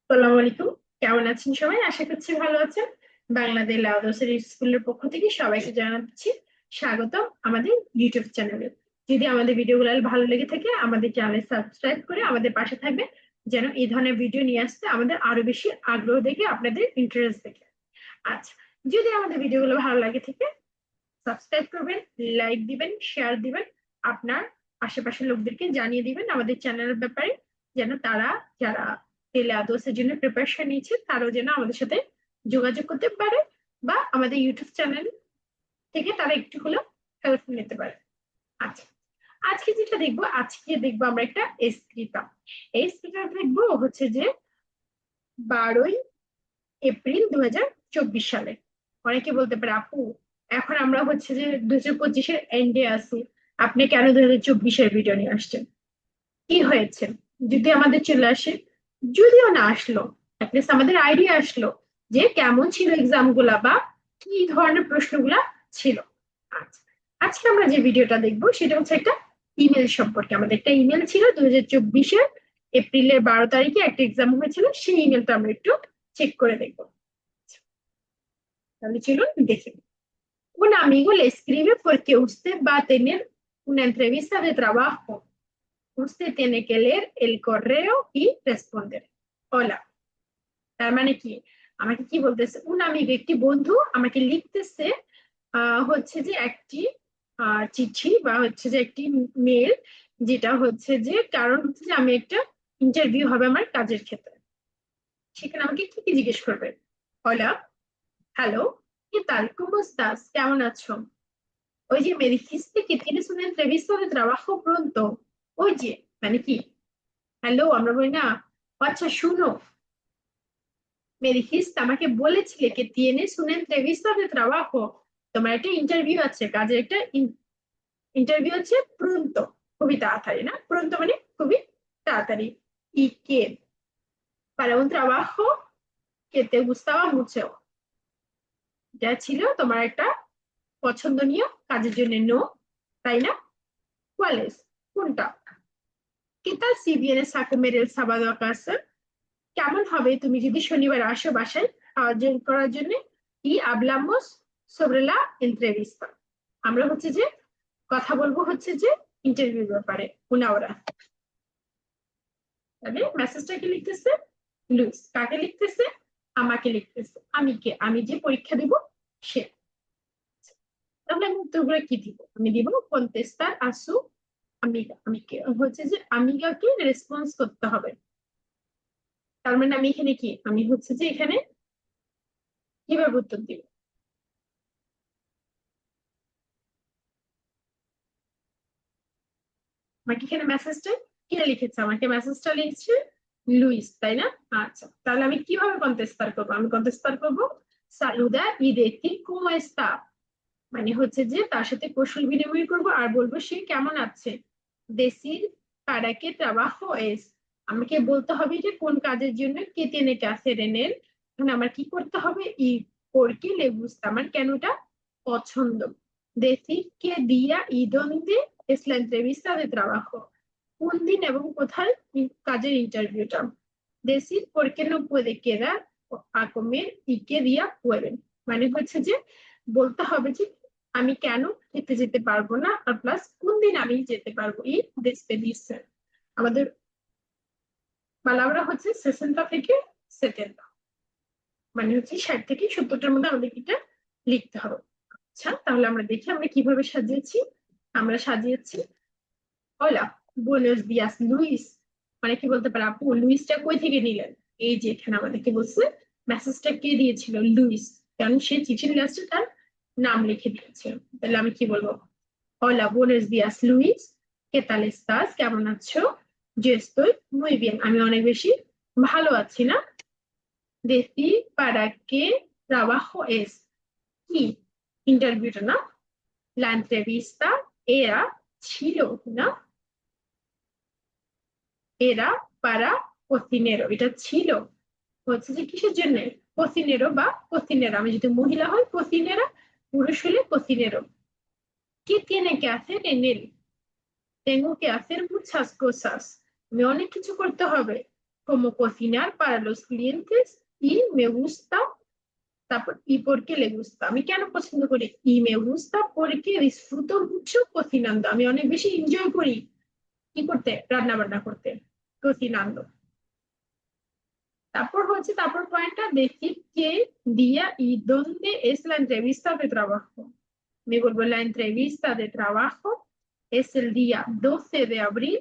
আসসালামু আলাইকুম। কেমন আছেন সবাই? আশা করছি ভালো আছেন। বাংলাদেশ লাউদোসের স্কুলের পক্ষ থেকে সবাইকে জানাচ্ছি স্বাগতম আমাদের ইউটিউব চ্যানেলে। যদি আমাদের ভিডিওগুলো ভালো লেগে থাকে আমাদের চ্যানেল সাবস্ক্রাইব করে আমাদের পাশে থাকবে, যেন এই ধরনের ভিডিও নিয়ে আসতে আমাদের আরো বেশি আগ্রহ দেখে আপনাদের ইন্টারেস্ট দেখে। আচ্ছা, যদি আমাদের ভিডিওগুলো ভালো লাগে থাকে সাবস্ক্রাইব করবেন, লাইক দিবেন, শেয়ার দিবেন, আপনার আশেপাশের লোকদেরকে জানিয়ে দিবেন আমাদের চ্যানেলের ব্যাপারে, যেন তারা যারা তেলে আদর্শের জন্য প্রিপারেশন নিচ্ছে তারাও যেন আমাদের সাথে যোগাযোগ করতে পারে বা আমাদের ইউটিউব চ্যানেল থেকে তারা একটু হলেও হেল্প নিতে পারে। আচ্ছা, আজকে দেখবো আমরা একটা স্ক্রিপ্ট। এই স্ক্রিপ্টটা দেখবো হচ্ছে যে 12ই এপ্রিল 2024 সালে। অনেকে বলতে পারে আপু, এখন আমরা হচ্ছে যে 2025-এর এন্ডে আছি, আপনি কেন 2024-এর ভিডিও নিয়ে আসছেন? কি হয়েছে যদি আমাদের চলে আসে? যদিও না আসলো, অ্যাটলিস্ট আমাদের আইডিয়া আসলো যে কেমন ছিল এক্সাম গুলা বা কি ধরনের প্রশ্নগুলা ছিল। আচ্ছা, আজকে আমরা যে ভিডিওটা দেখবো সেটা হচ্ছে একটা ইমেল সম্পর্কে। আমাদের একটা ইমেল ছিল 2024-এর এপ্রিলের 12 তারিখে একটা এক্সাম হয়েছিল, সেই ইমেলটা আমরা একটু চেক করে দেখবো। তাহলে চলুন দেখি। Un amigo le escribe porque usted va a tener una entrevista de trabajo. Usted tiene que leer el correo y responder. Hola. তার মানে কি? আমাকে কি বলতেছে, un amigo একটি বন্ধু আমাকে লিখতেছে হচ্ছে যে একটি চিঠি বা হচ্ছে যে একটি মেল, যেটা হচ্ছে যে কারণ হচ্ছে যে আমি একটা ইন্টারভিউ হবে আমার কাজের ক্ষেত্রে। সেখানে আমাকে কি কি জিজ্ঞেস করবে? Hola, hello, ¿qué tal? ¿Cómo estás? কেমন আছো? Oye, me dijiste que tienes una entrevista de trabajo pronto. Oye, মানে কি? হ্যালো আমরা বলি না, আচ্ছা শুনো, me dijiste আমাকে বলেছিলে que tienes una entrevista de trabajo, তোমার একটা ইন্টারভিউ আছে, কাজের একটা ইন্টারভিউ আছে, pronto খুবই তাড়াতাড়ি, না pronto মানে খুবই তাড়াতাড়ি। y que para un trabajo que te gustaba mucho, যা ছিল তোমার একটা পছন্দনীয় কাজের জন্য। নো, তাই না? ¿cuál es? কোনটা? ¿qué tal si vienes a comer el sábado a casa? কেমন হবে তুমি যদি শনিবার আসো বাসায় খাওয়া করার জন্য? y hablamos sobre la entrevista, আমরা হচ্ছে যে কথা বলবো হচ্ছে যে ইন্টারভিউর ব্যাপারে una hora। তাহলে মেসেজটা কি লিখতেছে? লুইস কাকে লিখতেছে? আমাকে লিখতেছে। আমি কে? আমি যে পরীক্ষা দিব সে। তাহলে আমি উত্তরগুলো কি দিব? আমি দিব contestar a su amiga। আমি কে হচ্ছে যে আমিগাকে রেসপন্স করতে হবে। তার মানে আমি এখানে কি, আমি হচ্ছে যে এখানে কিভাবে উত্তর দিব? আমাকে এখানে মেসেজটা কে লিখেছে? আমাকে মেসেজটা লিখছে লুইস, তাই না? আচ্ছা, তাহলে আমি কিভাবে কন্টেস্টার করবো? আমি কন্টেস্টার করবো সালুদা ই দেখি cómo está, মানে হচ্ছে যে তার সাথে কৌশল বিনিময় করব আর বলবো সে কেমন আছে। decir para qué trabajo es, আমাকে বলতে হবে যে কোন কাজের জন্য কে tiene que hacer en él, মানে আমার কি করতে হবে। y por qué le gusta, আমার কেনটা পছন্দ। decir qué día y dónde es la entrevista de trabajo, কোন দিন এবং কোথায় কাজের ইন্টারভিউটা। decir por qué no puede quedar a comer y qué día pueden, মানে হচ্ছে যে বলতে হবে যে আমি কেন খেতে যেতে পারবো না, আর প্লাস কোন দিন আমি যেতে পারবো। এই despedirse, আমাদের পালাবরা হচ্ছে 60 থেকে 70, মানে হচ্ছে 60 থেকে 70টার মধ্যে আমাদের এটা লিখতে হবে। আচ্ছা, তাহলে আমরা দেখি আমরা কিভাবে সাজিয়েছি। আমরা সাজিয়েছি hola, buenos días লুইস, মানে কি বলতে পারে আপু লুইসটা কই থেকে নিলেন? এই যে এখানে আমাদেরকে বলছে মেসেজটা কে দিয়েছিল? লুইস, কারণ সে চিঠির লাস্টে তার নাম লিখে দিয়েছে। তাহলে আমি কি বলবো? Hola, buenos días, Luis. ¿Qué tal estás? কেমন আছো? Yo estoy muy bien, আমি অনেক বেশি ভালো আছি, না? Decir para qué trabajo es, কি ইন্টারভিউটা, না? La entrevista era ছিল, না? era para cocinero, এটা ছিল হচ্ছে যে কিসের জন্য? কোসিনেরো বা কোসিনেরা, আমি যদি মহিলা হয় কোসিনেরা, পুরুষ হলে কোসিনেরো। কি tiene que hacer en él? tengo que hacer muchas cosas, আমি অনেক কিছু করতে হবে। como cocinar para los clientes y me gusta, y por qué le gusta, আমি কেন পছন্দ করি, y me gusta porque disfruto mucho cocinando, আমি অনেক বেশি এনজয় করি কি করতে, রান্না বান্না করতে, cocinando. তারপর পয়েন্টটা decir qué día y dónde es la entrevista de trabajo. Me vuelvo, la entrevista de trabajo es el día 12 de abril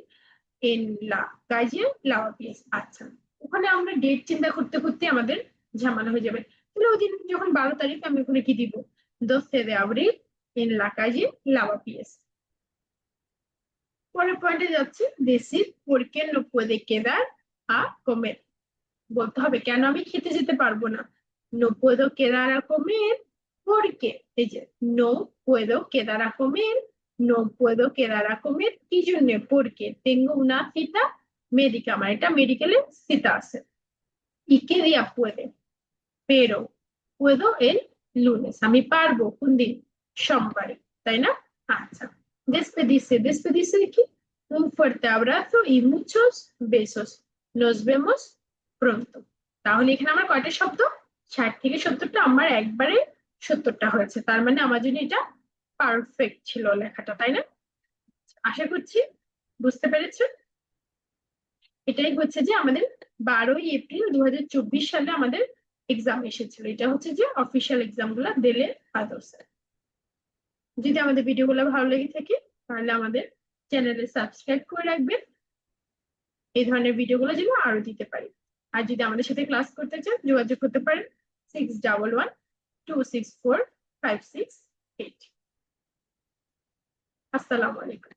en la calle Lavapiés. আচ্ছা, ওখানে আমরা ডেট চিন্তা করতে করতে আমাদের ঝামেলা হয়ে যাবে। তাহলে ওই দিন যখন 12 তারিখ আমি ওখানে কি দিব, 12 de abril en la calle Lavapiés. পরের পয়েন্টে যাচ্ছে, decir por qué no puede quedar a comer. বলতে হবে কেন আমি খেতে যেতে পারবো না, no puedo quedar a comer porque, এই যে no puedo quedar a comer, no puedo quedar a comer কি জন্য, porque tengo una cita médica, আমার একটা মেডিকেলে cita আছে, y qué día puede, pero puedo el lunes, আমি পারবো কোন দিন, সোমবারে, তাই না? আচ্ছা, despedirse de কি, un fuerte abrazo y muchos besos, nos vemos pronto. তাহলে এখানে আমার কয়টা শব্দ, 60 থেকে 70টা, আমার একবারে 70টা হয়েছে, তার মানে আমার জন্য এটা পারফেক্ট ছিল লেখাটা, তাই না? আশা করছি বুঝতে পেরেছেন। এটাই হচ্ছে যে আমাদের 12 এপ্রিল 2024 সালে আমাদের এক্সাম এসেছিল, এটা হচ্ছে যে অফিসিয়াল এক্সাম গুলা দিলে আদর্শে। যদি আমাদের ভিডিওগুলো ভালো লেগে থাকে তাহলে আমাদের চ্যানেলে সাবস্ক্রাইব করে রাখবেন, এই ধরনের ভিডিওগুলো যেন আরো দিতে পারি। আর যদি আমাদের সাথে ক্লাস করতে চান যোগাযোগ করতে পারেন 6112645688। আসসালামু আলাইকুম।